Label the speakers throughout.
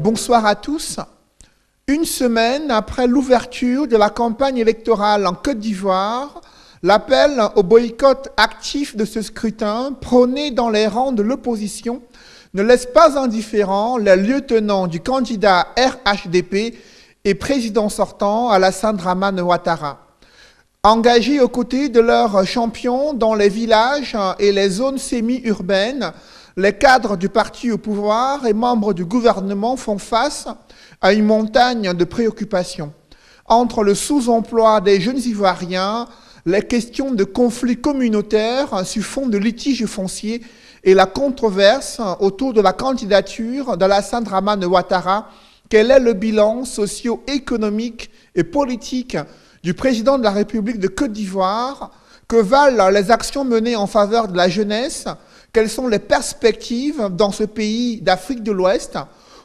Speaker 1: Bonsoir à tous. Une semaine après l'ouverture de la campagne électorale en Côte d'Ivoire, l'appel au boycott actif de ce scrutin, prôné dans les rangs de l'opposition, ne laisse pas indifférents les lieutenants du candidat RHDP et président sortant Alassane Dramane Ouattara. Engagés aux côtés de leurs champions dans les villages et les zones semi-urbaines, les cadres du parti au pouvoir et membres du gouvernement font face à une montagne de préoccupations. Entre le sous-emploi des jeunes Ivoiriens, les questions de conflits communautaires sur fond de litiges fonciers et la controverse autour de la candidature d'Alassane Dramane Ouattara, quel est le bilan socio-économique et politique du président de la République de Côte d'Ivoire? Que valent les actions menées en faveur de la jeunesse? Quelles sont les perspectives dans ce pays d'Afrique de l'Ouest?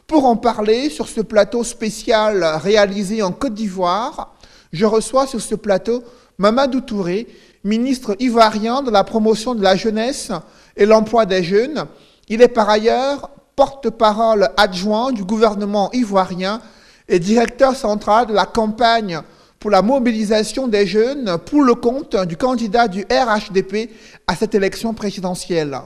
Speaker 1: Pour en parler sur ce plateau spécial réalisé en Côte d'Ivoire, je reçois sur ce plateau Mamadou Touré, ministre ivoirien de la promotion de la jeunesse et l'emploi des jeunes. Il est par ailleurs porte-parole adjoint du gouvernement ivoirien et directeur central de la campagne pour la mobilisation des jeunes pour le compte du candidat du RHDP à cette élection présidentielle.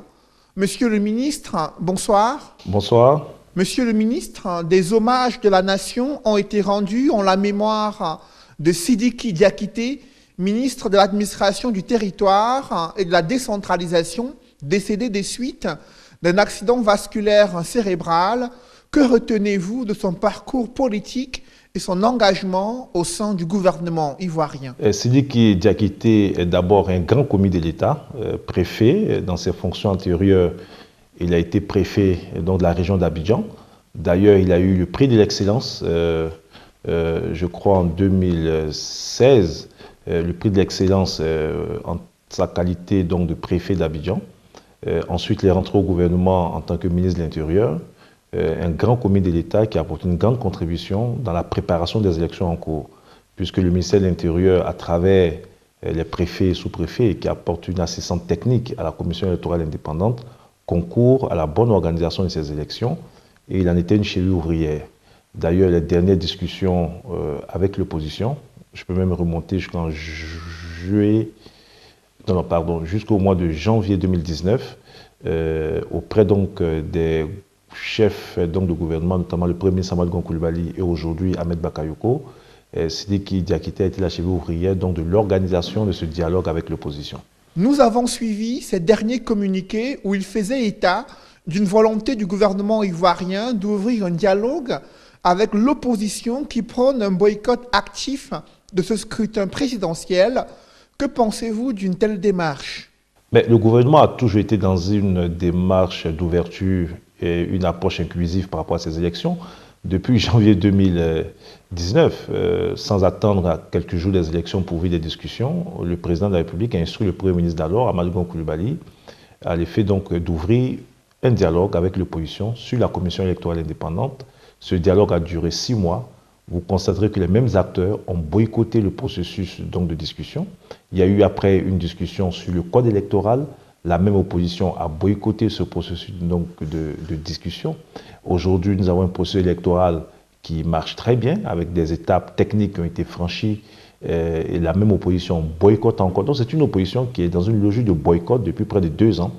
Speaker 1: Monsieur le ministre, bonsoir.
Speaker 2: Bonsoir.
Speaker 1: Monsieur le ministre, des hommages de la nation ont été rendus en la mémoire de Sidiki Diakité, ministre de l'administration du territoire et de la décentralisation, décédé des suites d'un accident vasculaire cérébral. Que retenez-vous de son parcours politique et son engagement au sein du gouvernement ivoirien?
Speaker 2: Sidiki Diakité est d'abord un grand commis de l'État, préfet. Dans ses fonctions antérieures, il a été préfet de la région d'Abidjan. D'ailleurs, il a eu le prix de l'excellence, je crois en 2016, le prix de l'excellence en sa qualité donc, de préfet d'Abidjan. Ensuite, il est rentré au gouvernement en tant que ministre de l'Intérieur. Un grand commis de l'État qui a apporté une grande contribution dans la préparation des élections en cours, puisque le ministère de l'Intérieur, à travers les préfets et sous-préfets, qui apportent une assistance technique à la commission électorale indépendante, concourt à la bonne organisation de ces élections, et il en était une cheville ouvrière. D'ailleurs, les dernières discussions avec l'opposition, je peux même remonter jusqu'en jusqu'au mois de janvier 2019, auprès donc des chef donc, de gouvernement, notamment le premier ministre Amadou Koulibaly et aujourd'hui Ahmed Bakayoko, Sidiki Diakité a été la cheville ouvrière donc, de l'organisation de ce dialogue avec l'opposition.
Speaker 1: Nous avons suivi ces derniers communiqués où il faisait état d'une volonté du gouvernement ivoirien d'ouvrir un dialogue avec l'opposition qui prône un boycott actif de ce scrutin présidentiel. Que pensez-vous d'une telle démarche?
Speaker 2: Mais le gouvernement a toujours été dans une démarche d'ouverture et une approche inclusive par rapport à ces élections. Depuis janvier 2019, sans attendre à quelques jours des élections pour ouvrir des discussions, le président de la République a instruit le premier ministre d'alors, Amadou Koulibaly, à l'effet donc d'ouvrir un dialogue avec l'opposition sur la commission électorale indépendante. Ce dialogue a duré 6 mois. Vous constaterez que les mêmes acteurs ont boycotté le processus donc, de discussion. Il y a eu après une discussion sur le code électoral. La même opposition a boycotté ce processus donc, de discussion. Aujourd'hui, nous avons un processus électoral qui marche très bien, avec des étapes techniques qui ont été franchies, et la même opposition boycotte encore. Donc c'est une opposition qui est dans une logique de boycott depuis près de 2 ans.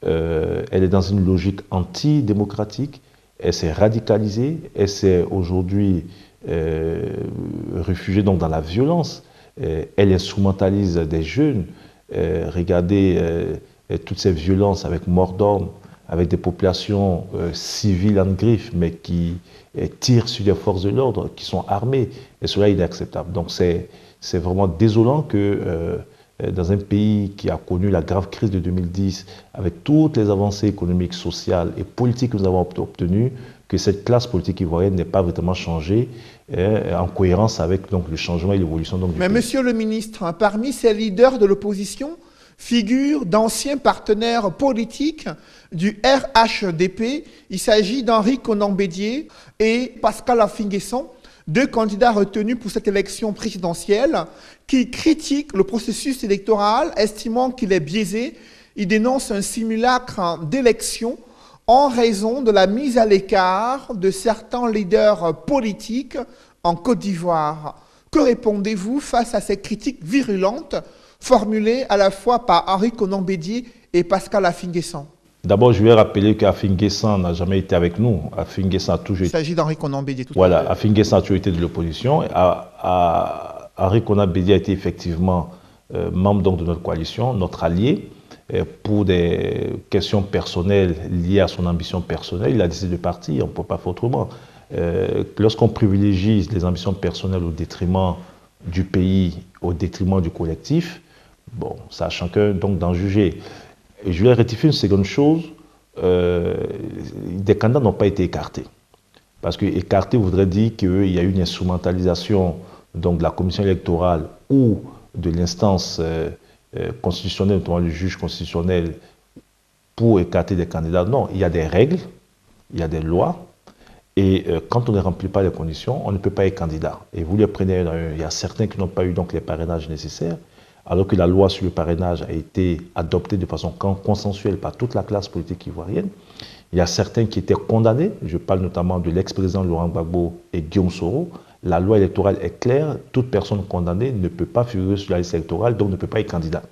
Speaker 2: Elle est dans une logique antidémocratique, elle s'est radicalisée, elle s'est aujourd'hui réfugiée donc, dans la violence, elle instrumentalise des jeunes. Regardez toutes ces violences avec mort d'homme, avec des populations civiles en griffe, mais qui tirent sur les forces de l'ordre, qui sont armées. Et cela est inacceptable. Donc c'est vraiment désolant que dans un pays qui a connu la grave crise de 2010, avec toutes les avancées économiques, sociales et politiques que nous avons obtenues, que cette classe politique ivoirienne n'ait pas vraiment changé en cohérence avec donc, le changement et l'évolution du pays.
Speaker 1: Mais monsieur le ministre, parmi ces leaders de l'opposition, figurent d'anciens partenaires politiques du RHDP. Il s'agit d'Henri Konan Bédié et Pascal Affinguesson, 2 candidats retenus pour cette élection présidentielle, qui critiquent le processus électoral, estimant qu'il est biaisé. Ils dénoncent un simulacre d'élection en raison de la mise à l'écart de certains leaders politiques en Côte d'Ivoire. Que répondez-vous face à ces critiques virulentes formulées à la fois par Henri Konan Bédié et Pascal Affi-N'Guessan?
Speaker 2: D'abord, je vais rappeler qu'Affi-N'Guessan n'a jamais été avec nous. Affi-N'Guessan a toujours été...
Speaker 1: Il s'agit d'Henri Konan Bédié.
Speaker 2: Voilà, Affi-N'Guessan a toujours été de l'opposition. Henri Konan Bédié a été effectivement membre donc, de notre coalition, notre allié. Pour des questions personnelles liées à son ambition personnelle, il a décidé de partir, on ne peut pas faire autrement. Lorsqu'on privilégie les ambitions personnelles au détriment du pays, au détriment du collectif, bon, ça a chacun donc d'en juger. Et je vais rectifier une seconde chose, des candidats n'ont pas été écartés. Parce que écarté voudrait dire qu'il y a eu une instrumentalisation donc, de la commission électorale ou de l'instance constitutionnelle, notamment le juge constitutionnel, pour écarter des candidats. Non, il y a des règles, il y a des lois, et quand on ne remplit pas les conditions, on ne peut pas être candidat. Et vous les prenez un à un. Il y a certains qui n'ont pas eu donc les parrainages nécessaires, alors que la loi sur le parrainage a été adoptée de façon consensuelle par toute la classe politique ivoirienne. Il y a certains qui étaient condamnés, je parle notamment de l'ex-président Laurent Gbagbo et Guillaume Soro. La loi électorale est claire, toute personne condamnée ne peut pas figurer sur la liste électorale, donc ne peut pas être candidat.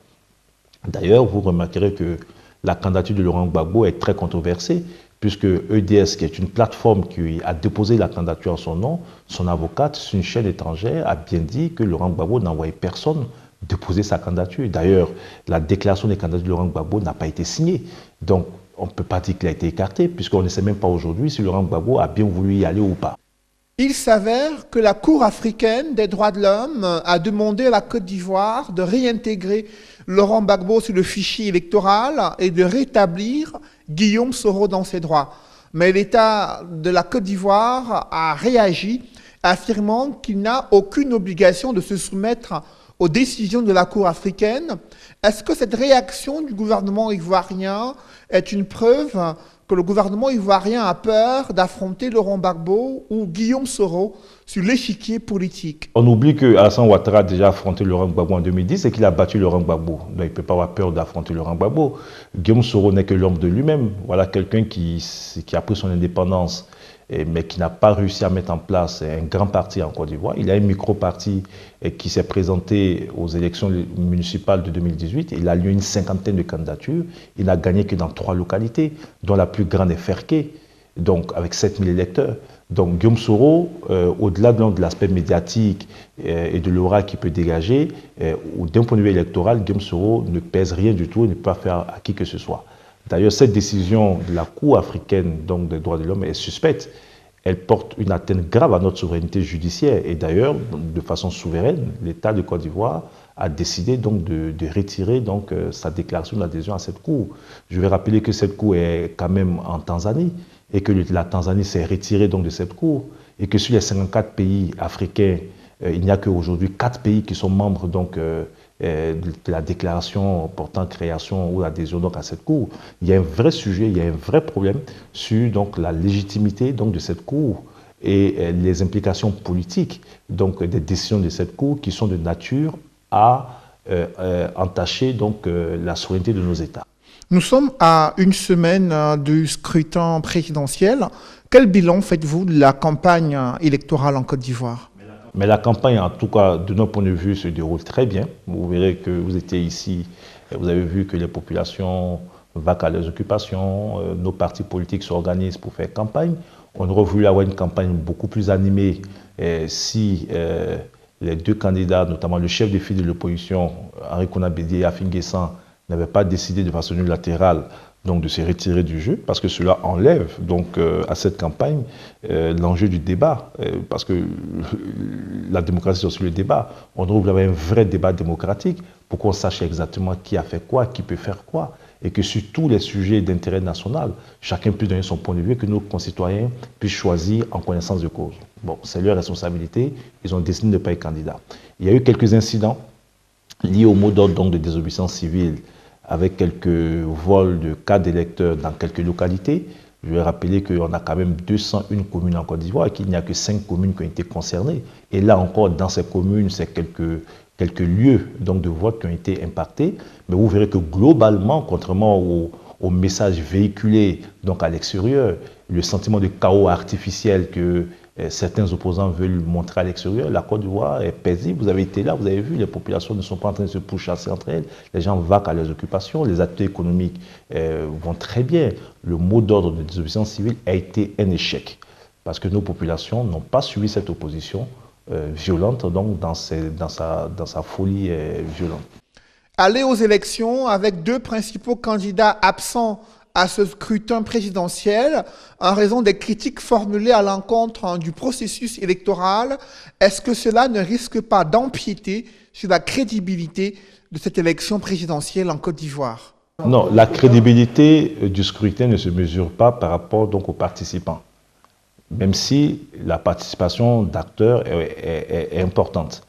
Speaker 2: D'ailleurs, vous remarquerez que la candidature de Laurent Gbagbo est très controversée, puisque EDS, qui est une plateforme qui a déposé la candidature en son nom, son avocate, sur une chaîne étrangère, a bien dit que Laurent Gbagbo n'envoyait personne déposer sa candidature. D'ailleurs, la déclaration des candidats de Laurent Gbagbo n'a pas été signée. Donc, on ne peut pas dire qu'il a été écarté, puisqu'on ne sait même pas aujourd'hui si Laurent Gbagbo a bien voulu y aller ou pas.
Speaker 1: Il s'avère que la Cour africaine des droits de l'homme a demandé à la Côte d'Ivoire de réintégrer Laurent Gbagbo sur le fichier électoral et de rétablir Guillaume Soro dans ses droits. Mais l'État de la Côte d'Ivoire a réagi, affirmant qu'il n'a aucune obligation de se soumettre aux décisions de la Cour africaine. Est-ce que cette réaction du gouvernement ivoirien est une preuve que le gouvernement ivoirien a peur d'affronter Laurent Gbagbo ou Guillaume Soro sur l'échiquier politique?
Speaker 2: On oublie que Alassane Ouattara a déjà affronté Laurent Gbagbo en 2010 et qu'il a battu Laurent Gbagbo. Donc il ne peut pas avoir peur d'affronter Laurent Gbagbo. Guillaume Soro n'est que l'homme de lui-même. Voilà quelqu'un qui a pris son indépendance, mais qui n'a pas réussi à mettre en place un grand parti en Côte d'Ivoire. Il a un micro-parti qui s'est présenté aux élections municipales de 2018. Il a lieu une cinquantaine de candidatures. Il n'a gagné que dans 3 localités, dont la plus grande est Ferké, donc avec 7000 électeurs. Donc Guillaume Soro, au-delà de l'aspect médiatique et de l'aura qu'il peut dégager, d'un point de vue électoral, Guillaume Soro ne pèse rien du tout et ne peut pas faire à qui que ce soit. D'ailleurs, cette décision de la Cour africaine donc, des droits de l'homme est suspecte. Elle porte une atteinte grave à notre souveraineté judiciaire. Et d'ailleurs, de façon souveraine, l'État de Côte d'Ivoire a décidé donc de retirer donc, sa déclaration d'adhésion à cette Cour. Je vais rappeler que cette Cour est quand même en Tanzanie et que la Tanzanie s'est retirée donc, de cette Cour et que sur les 54 pays africains, il n'y a qu'aujourd'hui 4 pays qui sont membres donc, de la déclaration portant création ou adhésion donc, à cette Cour. Il y a un vrai sujet, il y a un vrai problème sur donc, la légitimité donc, de cette Cour et les implications politiques donc, des décisions de cette Cour qui sont de nature à entacher donc, la souveraineté de nos États.
Speaker 1: Nous sommes à une semaine du scrutin présidentiel. Quel bilan faites-vous de la campagne électorale en Côte d'Ivoire?
Speaker 2: Mais la campagne, en tout cas, de notre point de vue, se déroule très bien. Vous verrez que vous étiez ici, et vous avez vu que les populations vaquent à leurs occupations, nos partis politiques s'organisent pour faire campagne. On aurait voulu avoir une campagne beaucoup plus animée si les 2 candidats, notamment le chef de file de l'opposition, Henri Konan Bédié et Affi-N'Guessan, n'avaient pas décidé de façon unilatérale donc de se retirer du jeu, parce que cela enlève donc à cette campagne l'enjeu du débat, parce que la démocratie c'est aussi le débat. On devrait avoir un vrai débat démocratique pour qu'on sache exactement qui a fait quoi, qui peut faire quoi, et que sur tous les sujets d'intérêt national, chacun puisse donner son point de vue, et que nos concitoyens puissent choisir en connaissance de cause. Bon, c'est leur responsabilité, ils ont décidé de ne pas être candidats. Il y a eu quelques incidents liés au mot d'ordre de désobéissance civile, avec quelques vols de cartes d'électeurs dans quelques localités. Je vais rappeler qu'on a quand même 201 communes en Côte d'Ivoire et qu'il n'y a que 5 communes qui ont été concernées. Et là encore, dans ces communes, c'est quelques lieux donc, de vote qui ont été impactés. Mais vous verrez que globalement, contrairement au message véhiculé donc à l'extérieur, le sentiment de chaos artificiel que certains opposants veulent montrer à l'extérieur. La Côte d'Ivoire est paisible. Vous avez été là, vous avez vu, les populations ne sont pas en train de se pourchasser entre elles. Les gens vaquent à leurs occupations. Les acteurs économiques vont très bien. Le mot d'ordre de désobéissance civile a été un échec parce que nos populations n'ont pas suivi cette opposition violente donc dans sa folie violente.
Speaker 1: Aller aux élections avec deux principaux candidats absents à ce scrutin présidentiel en raison des critiques formulées à l'encontre du processus électoral, est-ce que cela ne risque pas d'empiéter sur la crédibilité de cette élection présidentielle en Côte d'Ivoire?
Speaker 2: Non, la crédibilité du scrutin ne se mesure pas par rapport donc aux participants, même si la participation d'acteurs est importante.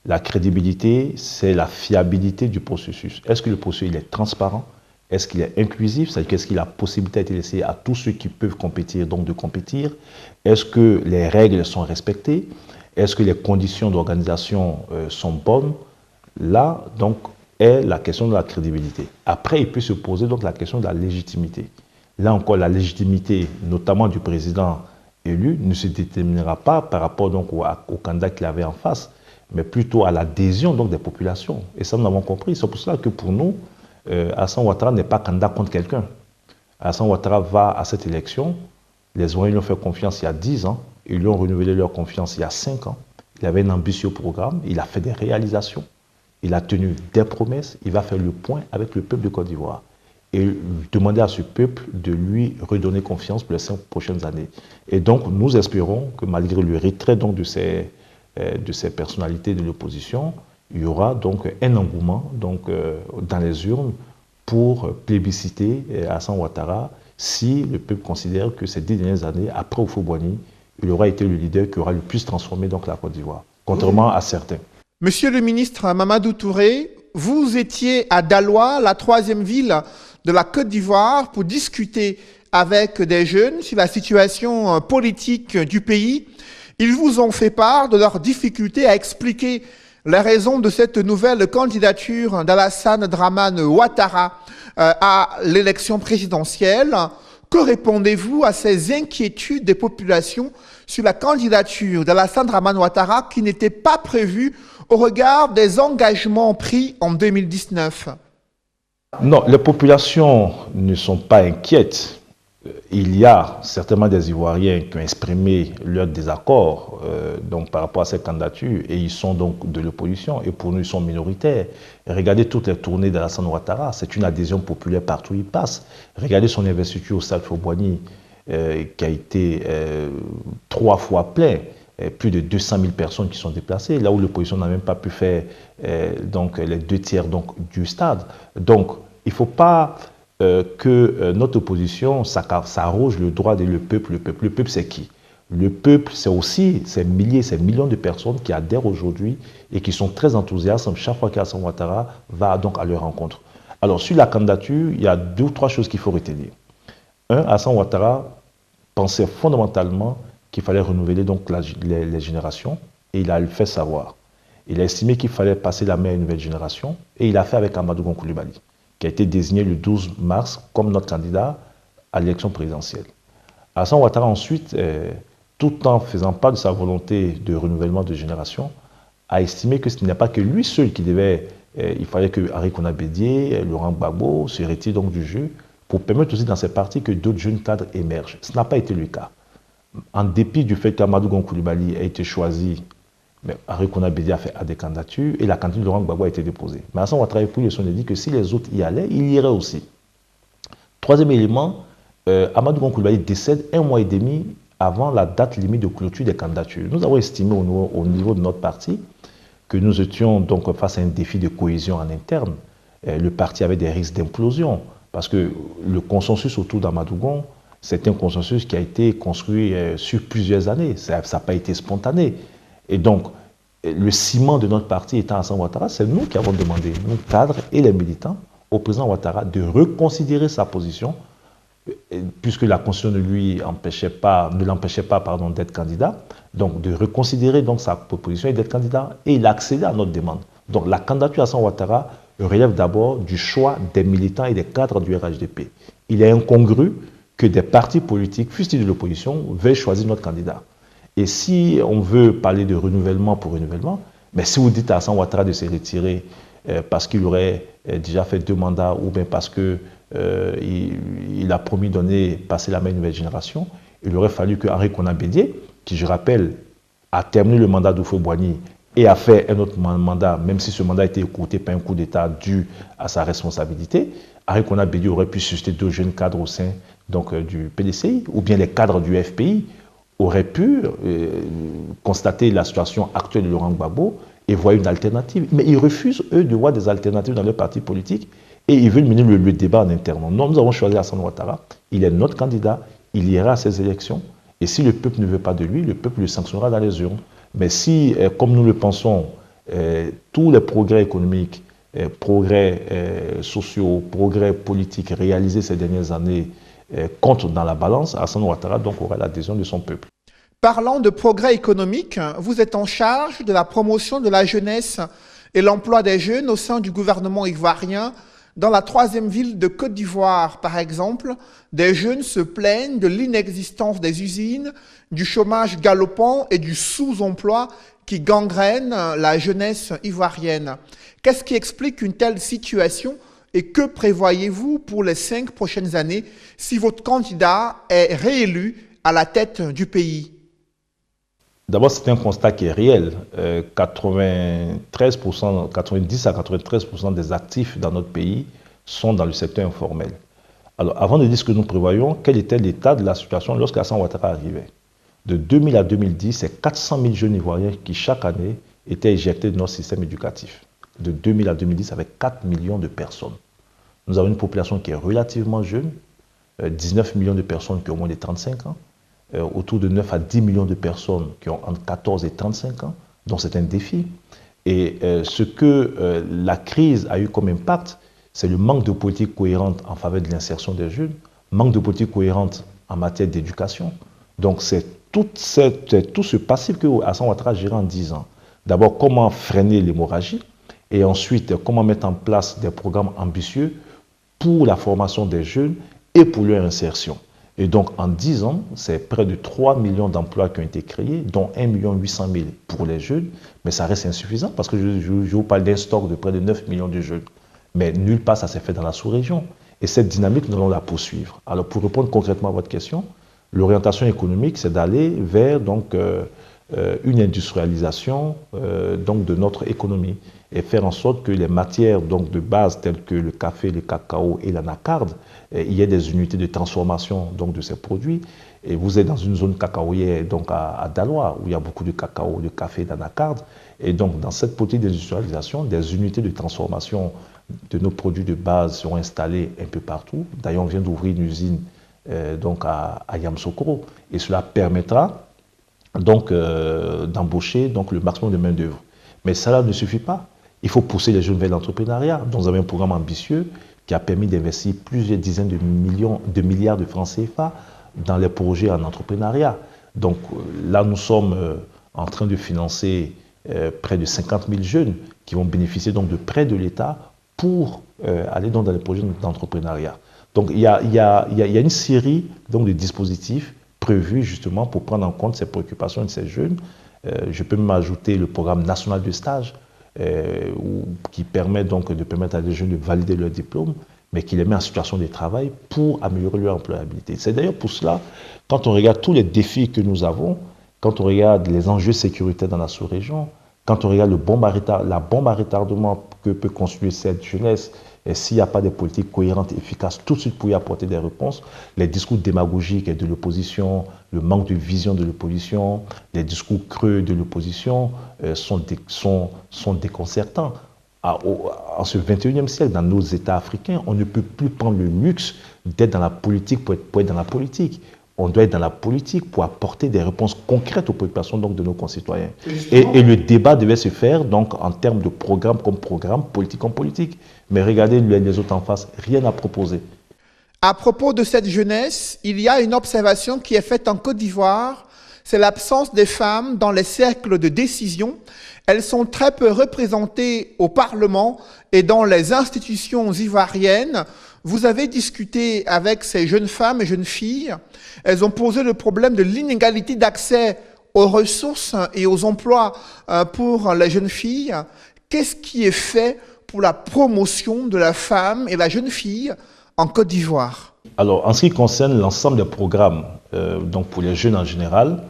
Speaker 2: La crédibilité, c'est la fiabilité du processus. Est-ce que le processus il est transparent? Est-ce qu'il est inclusif? C'est-à-dire qu'est-ce qu'il a la possibilité d'être laissé à tous ceux qui peuvent compétir, donc de compétir? Est-ce que les règles sont respectées? Est-ce que les conditions d'organisation sont bonnes? Là, donc, est la question de la crédibilité. Après, il peut se poser donc la question de la légitimité. Là encore, la légitimité, notamment du président élu, ne se déterminera pas par rapport donc au candidat qu'il avait en face, mais plutôt à l'adhésion donc des populations. Et ça, nous l'avons compris. C'est pour cela que pour nous, Alassane Ouattara n'est pas candidat contre quelqu'un. Alassane Ouattara va à cette élection. Les Ivoiriens lui ont fait confiance il y a 10 ans. Ils lui ont renouvelé leur confiance il y a 5 ans. Il avait un ambitieux programme. Il a fait des réalisations. Il a tenu des promesses. Il va faire le point avec le peuple de Côte d'Ivoire et demander à ce peuple de lui redonner confiance pour les 5 prochaines années. Et donc, nous espérons que malgré le retrait donc, de ces personnalités de l'opposition, il y aura donc un engouement donc, dans les urnes pour plébisciter Alassane Ouattara si le peuple considère que ces 10 dernières années, après Houphouët-Boigny, il aura été le leader qui aura le plus transformé donc, la Côte d'Ivoire, contrairement à certains.
Speaker 1: Monsieur le ministre Mamadou Touré, vous étiez à Daloa, la 3e ville de la Côte d'Ivoire, pour discuter avec des jeunes sur la situation politique du pays. Ils vous ont fait part de leurs difficultés à expliquer les raisons de cette nouvelle candidature d'Alassane Dramane Ouattara à l'élection présidentielle. Que répondez-vous à ces inquiétudes des populations sur la candidature d'Alassane Dramane Ouattara qui n'était pas prévue au regard des engagements pris en 2019?
Speaker 2: Non, les populations ne sont pas inquiètes. Il y a certainement des Ivoiriens qui ont exprimé leur désaccord donc, par rapport à cette candidature et ils sont donc de l'opposition et pour nous ils sont minoritaires. Regardez toutes les tournées d'Alassane Ouattara, c'est une adhésion populaire partout où il passe. Regardez son investiture au stade Houphouët-Boigny qui a été 3 fois plein, plus de 200 000 personnes qui sont déplacées, là où l'opposition n'a même pas pu faire donc, les 2 tiers donc, du stade. Donc il ne faut pas que notre opposition s'arroge le droit de le peuple. Le peuple, c'est qui? Le peuple, c'est aussi ces milliers, ces millions de personnes qui adhèrent aujourd'hui et qui sont très enthousiastes chaque fois qu'Alassane Ouattara va donc à leur rencontre. Alors, sur la candidature, il y a 2 ou 3 choses qu'il faut retenir. Alassane Ouattara pensait fondamentalement qu'il fallait renouveler donc les générations et il a le fait savoir. Il a estimé qu'il fallait passer la main à une nouvelle génération et il a fait avec Amadou Gon Coulibaly, qui a été désigné le 12 mars comme notre candidat à l'élection présidentielle. Alassane Ouattara ensuite, tout en faisant part de sa volonté de renouvellement de génération, a estimé que ce n'est pas que lui seul qui devait, il fallait que Henri Konan Bédié, Laurent Gbagbo se retirent donc du jeu pour permettre aussi dans ces partis que d'autres jeunes cadres émergent. Ce n'a pas été le cas. En dépit du fait qu'Amadou Gon Coulibaly a été choisi, mais Henri Konan Bédié a fait des candidatures et la candidature de Laurent Gbagbo a été déposée. Mais Alassane Ouattara a pris le soin de dire que si les autres y allaient, il y irait aussi. 3e élément, Amadou Gon Coulibaly décède 1 mois et demi avant la date limite de clôture des candidatures. Nous avons estimé au niveau de notre parti que nous étions donc face à un défi de cohésion en interne. Le parti avait des risques d'implosion parce que le consensus autour d'Amadou Gon, c'est un consensus qui a été construit sur plusieurs années. Ça n'a pas été spontané. Et donc, le ciment de notre parti étant Alassane Ouattara, c'est nous qui avons demandé, nous cadres et les militants, au président Ouattara de reconsidérer sa position, puisque la Constitution ne l'empêchait pas d'être candidat, donc de reconsidérer donc sa proposition et d'être candidat, et il a accédé à notre demande. Donc la candidature d'Alassane Ouattara relève d'abord du choix des militants et des cadres du RHDP. Il est incongru que des partis politiques, fussent-ils de l'opposition, veuillent choisir notre candidat. Et si on veut parler de renouvellement pour renouvellement, mais si vous dites à Alassane Ouattara de se retirer parce qu'il aurait déjà fait 2 mandats ou bien parce qu'il a promis de passer la main à une nouvelle génération, il aurait fallu que Henri Konan Bédié, qui je rappelle a terminé le mandat d'Houphouët-Boigny et a fait un autre mandat, même si ce mandat a été écourté par un coup d'État dû à sa responsabilité, Henri Konan Bédié aurait pu susciter 2 jeunes cadres au sein du PDCI, ou bien les cadres du FPI auraient pu constater la situation actuelle de Laurent Gbagbo et voir une alternative. Mais ils refusent, eux, de voir des alternatives dans leur parti politique et ils veulent mener le débat en interne. Nous avons choisi Alassane Ouattara, il est notre candidat, il ira à ces élections et si le peuple ne veut pas de lui, le peuple le sanctionnera dans les urnes. Mais si, comme nous le pensons, tous les progrès économiques, progrès sociaux, progrès politiques réalisés ces dernières années comptent dans la balance, Alassane Ouattara donc aura l'adhésion de son peuple.
Speaker 1: Parlant de progrès économique, vous êtes en charge de la promotion de la jeunesse et l'emploi des jeunes au sein du gouvernement ivoirien. Dans la 3e ville de Côte d'Ivoire, par exemple, des jeunes se plaignent de l'inexistence des usines, du chômage galopant et du sous-emploi qui gangrène la jeunesse ivoirienne. Qu'est-ce qui explique une telle situation et que prévoyez-vous pour les 5 prochaines années si votre candidat est réélu à la tête du pays?
Speaker 2: D'abord, c'est un constat qui est réel. 93%, 90 à 93% des actifs dans notre pays sont dans le secteur informel. Alors, avant de dire ce que nous prévoyons, quel était l'état de la situation lorsqu'Alassane Ouattara arrivait? De 2000 à 2010, c'est 400 000 jeunes Ivoiriens qui, chaque année, étaient éjectés de notre système éducatif. De 2000 à 2010, avec 4 millions de personnes. Nous avons une population qui est relativement jeune, 19 millions de personnes qui ont moins de 35 ans, autour de 9 à 10 millions de personnes qui ont entre 14 et 35 ans, donc c'est un défi. Et ce que la crise a eu comme impact, c'est le manque de politique cohérente en faveur de l'insertion des jeunes, manque de politique cohérente en matière d'éducation. Donc c'est tout ce passif que Alassane Ouattara a géré en 10 ans. D'abord, comment freiner l'hémorragie et ensuite, comment mettre en place des programmes ambitieux pour la formation des jeunes et pour leur insertion. Et donc, en 10 ans, c'est près de 3 millions d'emplois qui ont été créés, dont 1 800 000 pour les jeunes. Mais ça reste insuffisant parce que je vous parle d'un stock de près de 9 millions de jeunes. Mais nulle part, ça s'est fait dans la sous-région. Et cette dynamique, nous allons la poursuivre. Alors, pour répondre concrètement à votre question, l'orientation économique, c'est d'aller vers une industrialisation de notre économie et faire en sorte que les matières de base telles que le café, le cacao et l'anacarde, il y ait des unités de transformation de ces produits. Et vous êtes dans une zone cacaoyère à Daloa où il y a beaucoup de cacao, de café, d'anacarde. Et donc dans cette politique d'industrialisation, des unités de transformation de nos produits de base seront installées un peu partout. D'ailleurs, on vient d'ouvrir une usine à Yamoussoukro et cela permettra d'embaucher le maximum de main-d'œuvre. Mais cela ne suffit pas. Il faut pousser les jeunes vers l'entrepreneuriat. Nous avons un programme ambitieux qui a permis d'investir plusieurs dizaines de milliards de francs CFA dans les projets en entrepreneuriat. Donc là, nous sommes en train de financer près de 50 000 jeunes qui vont bénéficier de prêts de l'État pour aller dans les projets d'entrepreneuriat. Donc il y a une série de dispositifs prévus justement pour prendre en compte ces préoccupations de ces jeunes. Je peux même ajouter le programme national de stage qui permet de permettre à des jeunes de valider leur diplôme, mais qui les met en situation de travail pour améliorer leur employabilité. C'est d'ailleurs pour cela, quand on regarde tous les défis que nous avons, quand on regarde les enjeux sécuritaires dans la sous-région, quand on regarde la bombe à retardement que peut construire cette jeunesse, et s'il n'y a pas de politique cohérente et efficace tout de suite pour y apporter des réponses, les discours démagogiques de l'opposition, le manque de vision de l'opposition, les discours creux de l'opposition sont déconcertants. En ce 21e siècle, dans nos États africains, on ne peut plus prendre le luxe d'être dans la politique pour être dans la politique. On doit être dans la politique pour apporter des réponses concrètes aux préoccupations de nos concitoyens. Et le débat devait se faire en termes de programme comme programme, politique comme politique. Mais regardez les autres en face, rien à proposer.
Speaker 1: À propos de cette jeunesse, il y a une observation qui est faite en Côte d'Ivoire, c'est l'absence des femmes dans les cercles de décision. Elles sont très peu représentées au Parlement et dans les institutions ivoiriennes. Vous avez discuté avec ces jeunes femmes et jeunes filles. Elles ont posé le problème de l'inégalité d'accès aux ressources et aux emplois pour les jeunes filles. Qu'est-ce qui est fait pour la promotion de la femme et la jeune fille en Côte d'Ivoire?
Speaker 2: Alors, en ce qui concerne l'ensemble des programmes, donc pour les jeunes en général,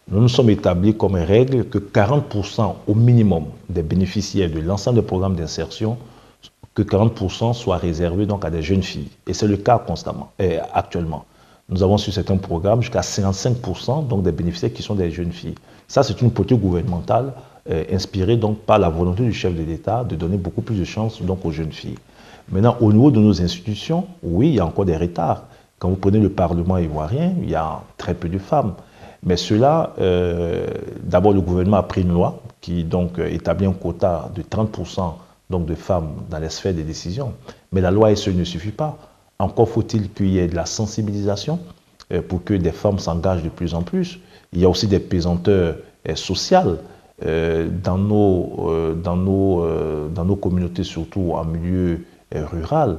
Speaker 2: nous nous sommes établis comme règle que 40% au minimum des bénéficiaires de l'ensemble des programmes d'insertion, que 40% soient réservés donc à des jeunes filles. Et c'est le cas constamment, actuellement. Nous avons sur certains programmes jusqu'à 55% donc des bénéficiaires qui sont des jeunes filles. Ça, c'est une politique gouvernementale inspirée donc par la volonté du chef de l'État de donner beaucoup plus de chances donc aux jeunes filles. Maintenant, au niveau de nos institutions, oui, il y a encore des retards. Quand vous prenez le Parlement ivoirien, il y a très peu de femmes. Mais cela, d'abord, le gouvernement a pris une loi qui donc établit un quota de 30% donc, de femmes dans les sphères des décisions. Mais la loi ne suffit pas. Encore faut-il qu'il y ait de la sensibilisation pour que des femmes s'engagent de plus en plus. Il y a aussi des pesanteurs sociales dans nos communautés, surtout en milieu rural.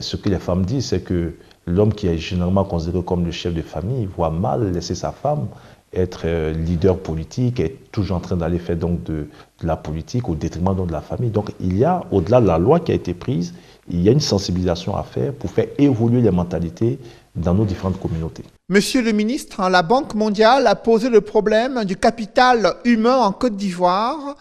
Speaker 2: Ce que les femmes disent, c'est que l'homme qui est généralement considéré comme le chef de famille voit mal laisser sa femme être leader politique, est toujours en train d'aller faire donc de la politique au détriment donc de la famille. Donc il y a, au-delà de la loi qui a été prise, il y a une sensibilisation à faire pour faire évoluer les mentalités dans nos différentes communautés.
Speaker 1: Monsieur le ministre, la Banque mondiale a posé le problème du capital humain en Côte d'Ivoire.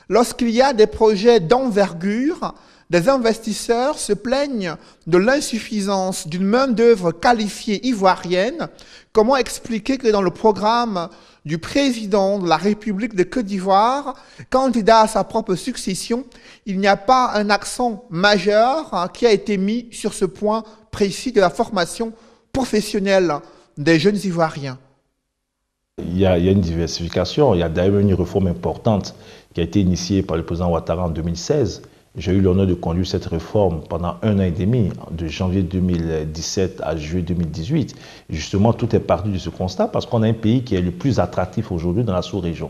Speaker 1: Lorsqu'il y a des projets d'envergure, des investisseurs se plaignent de l'insuffisance d'une main-d'œuvre qualifiée ivoirienne. Comment expliquer que dans le programme du président de la République de Côte d'Ivoire, candidat à sa propre succession, il n'y a pas un accent majeur qui a été mis sur ce point précis de la formation professionnelle des jeunes Ivoiriens?
Speaker 2: Il y a une diversification. Il y a d'ailleurs une réforme importante qui a été initiée par le président Ouattara en 2016. J'ai eu l'honneur de conduire cette réforme pendant 1 an et demi, de janvier 2017 à juillet 2018. Et justement, tout est parti de ce constat parce qu'on a un pays qui est le plus attractif aujourd'hui dans la sous-région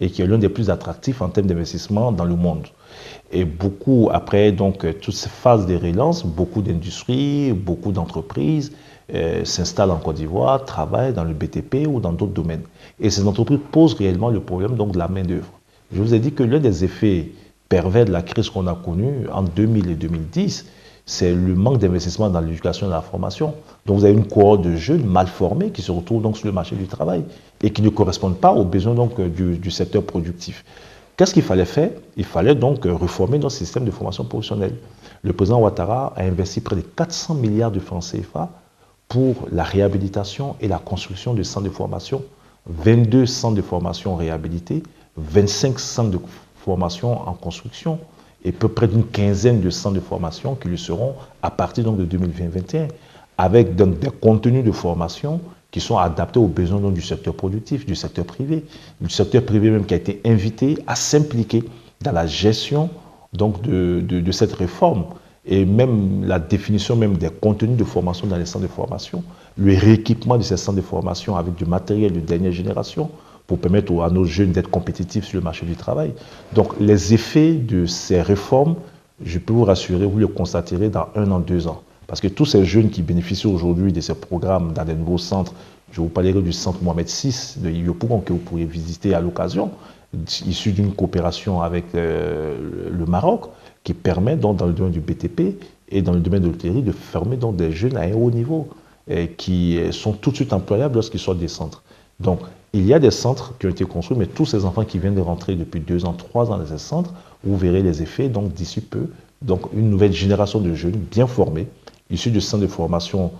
Speaker 2: et qui est l'un des plus attractifs en termes d'investissement dans le monde. Et beaucoup, après donc, toutes ces phases de relance, beaucoup d'industries, beaucoup d'entreprises s'installent en Côte d'Ivoire, travaillent dans le BTP ou dans d'autres domaines. Et ces entreprises posent réellement le problème donc, de la main-d'œuvre. Je vous ai dit que l'un des effets pervers de la crise qu'on a connue en 2000 et 2010, c'est le manque d'investissement dans l'éducation et la formation. Donc vous avez une cohorte de jeunes mal formés qui se retrouvent donc sur le marché du travail et qui ne correspondent pas aux besoins donc, du secteur productif. Qu'est-ce qu'il fallait faire? Il fallait donc reformer notre système de formation professionnelle. Le président Ouattara a investi près de 400 milliards de francs CFA pour la réhabilitation et la construction de centres de formation, 22 centres de formation réhabilités, 25 centres de formation en construction et peu près d'une quinzaine de centres de formation qui le seront à partir donc, de 2020-2021, avec donc, des contenus de formation qui sont adaptés aux besoins donc, du secteur productif, du secteur privé même qui a été invité à s'impliquer dans la gestion donc, de cette réforme et même la définition même des contenus de formation dans les centres de formation, le rééquipement de ces centres de formation avec du matériel de dernière génération pour permettre à nos jeunes d'être compétitifs sur le marché du travail. Donc les effets de ces réformes, je peux vous rassurer, vous le constaterez dans 1 an, 2 ans. Parce que tous ces jeunes qui bénéficient aujourd'hui de ces programmes dans des nouveaux centres, je vous parlerai du centre Mohamed VI de Yopougon que vous pourriez visiter à l'occasion, issu d'une coopération avec le Maroc, qui permet donc dans le domaine du BTP et dans le domaine de l'hôtellerie de former donc des jeunes à un haut niveau qui sont tout de suite employables lorsqu'ils sortent des centres. Donc il y a des centres qui ont été construits, mais tous ces enfants qui viennent de rentrer depuis 2 ans, 3 ans dans ces centres, vous verrez les effets donc d'ici peu. Donc une nouvelle génération de jeunes bien formés, issus de centres de formation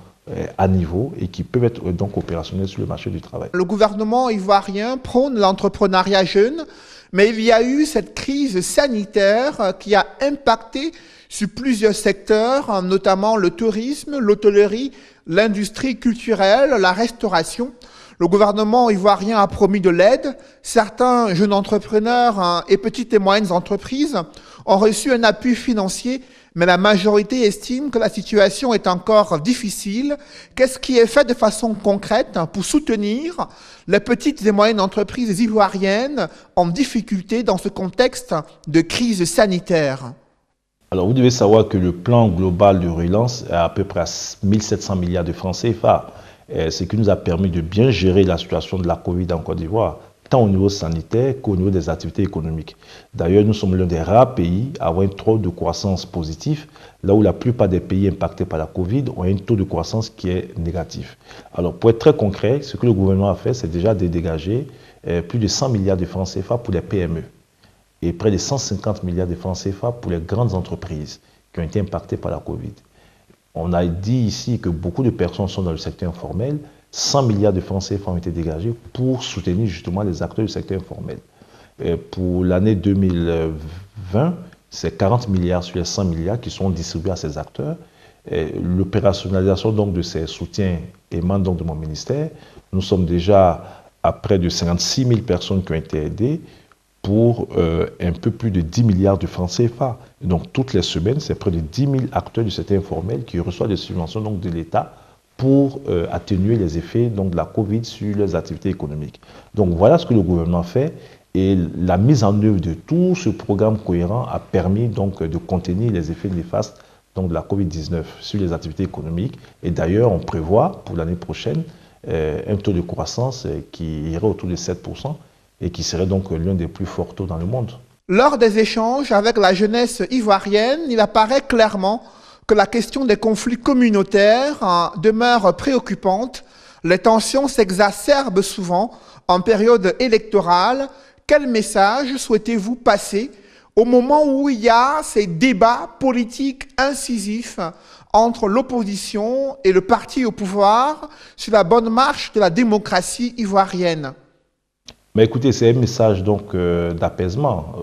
Speaker 2: à niveau et qui peuvent être donc opérationnels sur le marché du travail.
Speaker 1: Le gouvernement ivoirien prône l'entrepreneuriat jeune, mais il y a eu cette crise sanitaire qui a impacté sur plusieurs secteurs, notamment le tourisme, l'hôtellerie, l'industrie culturelle, la restauration. Le gouvernement ivoirien a promis de l'aide. Certains jeunes entrepreneurs et petites et moyennes entreprises ont reçu un appui financier mais la majorité estime que la situation est encore difficile. Qu'est-ce qui est fait de façon concrète pour soutenir les petites et moyennes entreprises ivoiriennes en difficulté dans ce contexte de crise sanitaire?
Speaker 2: Alors, vous devez savoir que le plan global de relance est à peu près à 1700 milliards de francs CFA, ce qui nous a permis de bien gérer la situation de la Covid en Côte d'Ivoire, tant au niveau sanitaire qu'au niveau des activités économiques. D'ailleurs, nous sommes l'un des rares pays à avoir un taux de croissance positif, là où la plupart des pays impactés par la Covid ont un taux de croissance qui est négatif. Alors, pour être très concret, ce que le gouvernement a fait, c'est déjà de dégager plus de 100 milliards de francs CFA pour les PME et près de 150 milliards de francs CFA pour les grandes entreprises qui ont été impactées par la Covid. On a dit ici que beaucoup de personnes sont dans le secteur informel. 100 milliards de francs CFA ont été dégagés pour soutenir justement les acteurs du secteur informel. Et pour l'année 2020, c'est 40 milliards sur les 100 milliards qui sont distribués à ces acteurs. L'opérationnalisation donc de ces soutiens émane donc de mon ministère. Nous sommes déjà à près de 56 000 personnes qui ont été aidées pour un peu plus de 10 milliards de francs CFA. Et donc, toutes les semaines, c'est près de 10 000 acteurs du secteur informel qui reçoivent des subventions donc, de l'État pour atténuer les effets donc, de la Covid sur leurs activités économiques. Donc, voilà ce que le gouvernement fait. Et la mise en œuvre de tout ce programme cohérent a permis donc, de contenir les effets néfastes donc, de la Covid-19 sur les activités économiques. Et d'ailleurs, on prévoit pour l'année prochaine un taux de croissance qui irait autour de 7%. Et qui serait donc l'un des plus forts taux dans le monde.
Speaker 1: Lors des échanges avec la jeunesse ivoirienne, il apparaît clairement que la question des conflits communautaires demeure préoccupante. Les tensions s'exacerbent souvent en période électorale. Quel message souhaitez-vous passer au moment où il y a ces débats politiques incisifs entre l'opposition et le parti au pouvoir sur la bonne marche de la démocratie ivoirienne?
Speaker 2: Mais écoutez, c'est un message donc d'apaisement.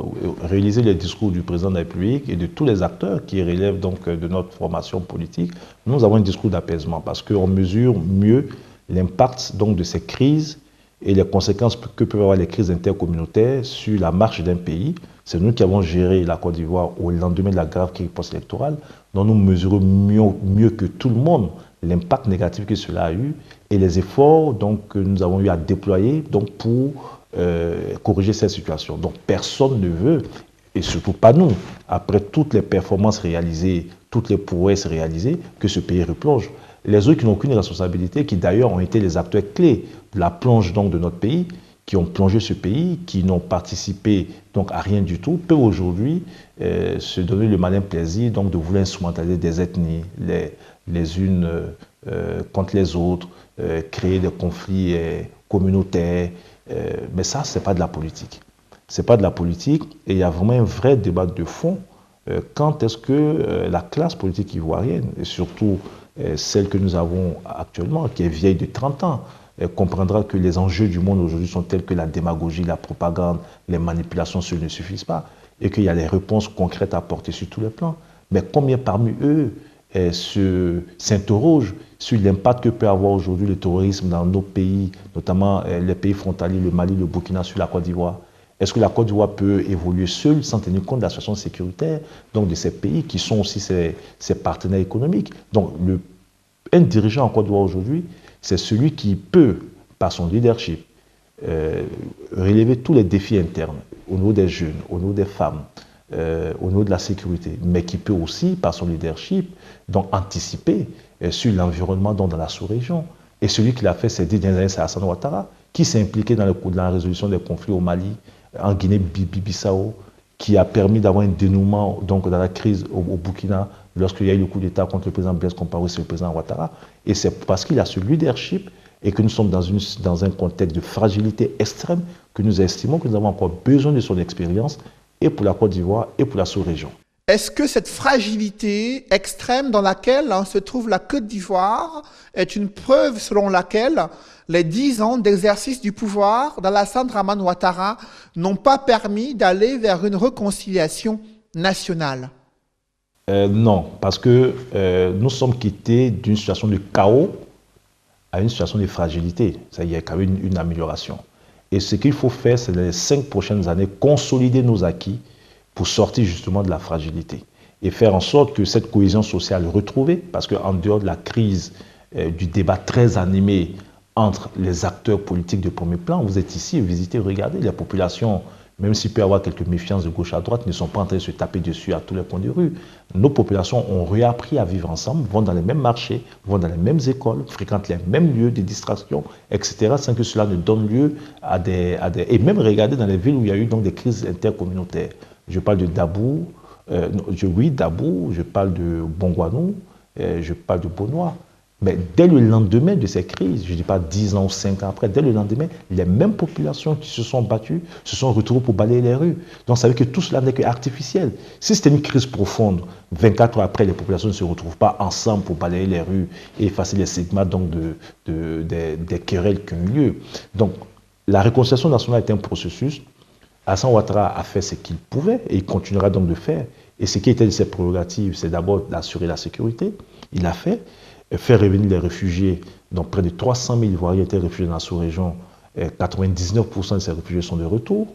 Speaker 2: Réaliser les discours du président de la République et de tous les acteurs qui relèvent donc de notre formation politique, nous avons un discours d'apaisement parce qu'on mesure mieux l'impact donc de ces crises et les conséquences que peuvent avoir les crises intercommunautaires sur la marche d'un pays. C'est nous qui avons géré la Côte d'Ivoire au lendemain de la grave crise post-électorale, dont nous mesurons mieux que tout le monde l'impact négatif que cela a eu et les efforts donc, que nous avons eu à déployer donc, pour corriger cette situation. Donc personne ne veut, et surtout pas nous, après toutes les performances réalisées, toutes les prouesses réalisées, que ce pays replonge. Les autres qui n'ont aucune responsabilité, qui d'ailleurs ont été les acteurs clés de la plonge donc, de notre pays, qui ont plongé ce pays, qui n'ont participé donc, à rien du tout, peuvent aujourd'hui se donner le malin plaisir donc, de vouloir instrumentaliser des ethnies, les unes contre les autres, créer des conflits communautaires. Mais ça, ce n'est pas de la politique. Ce n'est pas de la politique et il y a vraiment un vrai débat de fond. Quand est-ce que la classe politique ivoirienne, et surtout celle que nous avons actuellement, qui est vieille de 30 ans, comprendra que les enjeux du monde aujourd'hui sont tels que la démagogie, la propagande, les manipulations, ce ne suffisent pas, et qu'il y a des réponses concrètes à apporter sur tous les plans. Mais combien parmi eux s'interrogent sur l'impact que peut avoir aujourd'hui le terrorisme dans nos pays, notamment les pays frontaliers, le Mali, le Burkina, sur la Côte d'Ivoire? Est-ce que la Côte d'Ivoire peut évoluer seule sans tenir compte de la situation sécuritaire donc de ces pays qui sont aussi ses partenaires économiques? Donc un dirigeant en Côte d'Ivoire aujourd'hui, c'est celui qui peut, par son leadership, relever tous les défis internes au niveau des jeunes, au niveau des femmes, au niveau de la sécurité, mais qui peut aussi, par son leadership, donc anticiper sur l'environnement dans la sous-région. Et celui qui l'a fait ces 10 dernières années, c'est Alassane Ouattara, qui s'est impliqué dans la résolution des conflits au Mali, en Guinée-Bissau, qui a permis d'avoir un dénouement donc, dans la crise au Burkina, lorsqu'il y a eu le coup d'État contre le président Blaise Compaoré sur le président Ouattara. Et c'est parce qu'il a ce leadership et que nous sommes dans un contexte de fragilité extrême que nous estimons que nous avons encore besoin de son expérience et pour la Côte d'Ivoire et pour la sous-région.
Speaker 1: Est-ce que cette fragilité extrême dans laquelle se trouve la Côte d'Ivoire est une preuve selon laquelle les 10 ans d'exercice du pouvoir d'Alassane Dramane Ouattara n'ont pas permis d'aller vers une réconciliation nationale?
Speaker 2: Non, parce que nous sommes quittés d'une situation de chaos à une situation de fragilité. Ça, il y a quand même une amélioration. Et ce qu'il faut faire, c'est dans les 5 prochaines années, consolider nos acquis pour sortir justement de la fragilité. et faire en sorte que cette cohésion sociale retrouvée, parce qu'en dehors de la crise, du débat très animé entre les acteurs politiques de premier plan, vous êtes ici, visitez, regardez, les populations, même s'il peut y avoir quelques méfiances de gauche à droite, ne sont pas en train de se taper dessus à tous les coins de rue. Nos populations ont réappris à vivre ensemble, vont dans les mêmes marchés, vont dans les mêmes écoles, fréquentent les mêmes lieux de distraction, etc., sans que cela ne donne lieu à des... Et même regardez dans les villes où il y a eu donc des crises intercommunautaires. Je parle de Dabou, Dabou, je parle de Bongouanou, je parle de Beaunois. Mais dès le lendemain de ces crises, je ne dis pas 10 ans ou 5 ans après, dès le lendemain, les mêmes populations qui se sont battues se sont retrouvées pour balayer les rues. Donc ça veut dire que tout cela n'est qu'artificiel. Si c'était une crise profonde, 24 ans après, les populations ne se retrouvent pas ensemble pour balayer les rues et effacer les stigmates donc des querelles qui ont eu lieu. Donc la réconciliation nationale est un processus. Hassan Ouattara a fait ce qu'il pouvait et il continuera donc de faire. Et ce qui était de ses prérogatives, c'est d'abord d'assurer la sécurité. Il a fait. Faire revenir les réfugiés, donc près de 300 000 Ivoiriens étaient réfugiés dans la sous-région, 99% de ces réfugiés sont de retour.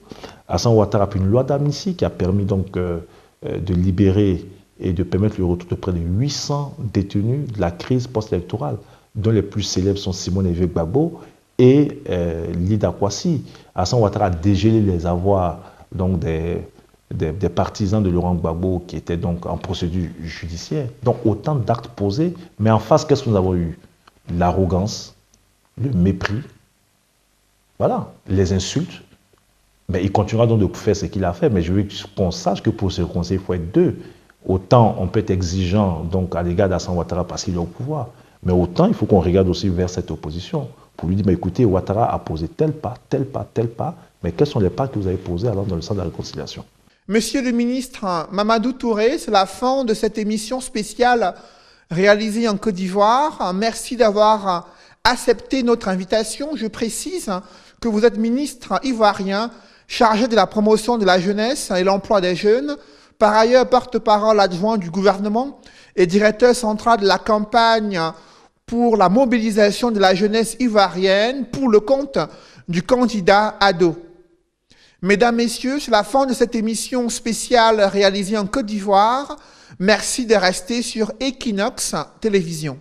Speaker 2: Hassan Ouattara a pris une loi d'amnistie qui a permis donc de libérer et de permettre le retour de près de 800 détenus de la crise post-électorale, dont les plus célèbres sont Simone Gbagbo et Lida Kwasi. Hassan Ouattara a dégelé les avoirs donc des partisans de Laurent Gbagbo qui étaient donc en procédure judiciaire. Donc autant d'actes posés, mais en face, qu'est-ce que nous avons eu? L'arrogance, le mépris, voilà, les insultes. Mais il continuera donc de faire ce qu'il a fait, mais je veux qu'on sache que pour se réconcilier, il faut être deux. Autant on peut être exigeant donc, à l'égard d'Hassan Ouattara parce qu'il est au pouvoir, mais autant il faut qu'on regarde aussi vers cette opposition pour lui dire, mais écoutez, Ouattara a posé tel pas, tel pas, tel pas, mais quels sont les pas que vous avez posés alors dans le sens de la réconciliation?
Speaker 1: Monsieur le ministre Mamadou Touré, c'est la fin de cette émission spéciale réalisée en Côte d'Ivoire. Merci d'avoir accepté notre invitation. Je précise que vous êtes ministre ivoirien chargé de la promotion de la jeunesse et l'emploi des jeunes, par ailleurs porte-parole adjoint du gouvernement et directeur central de la campagne pour la mobilisation de la jeunesse ivoirienne pour le compte du candidat Ado. Mesdames, Messieurs, c'est la fin de cette émission spéciale réalisée en Côte d'Ivoire. Merci de rester sur Equinox Télévision.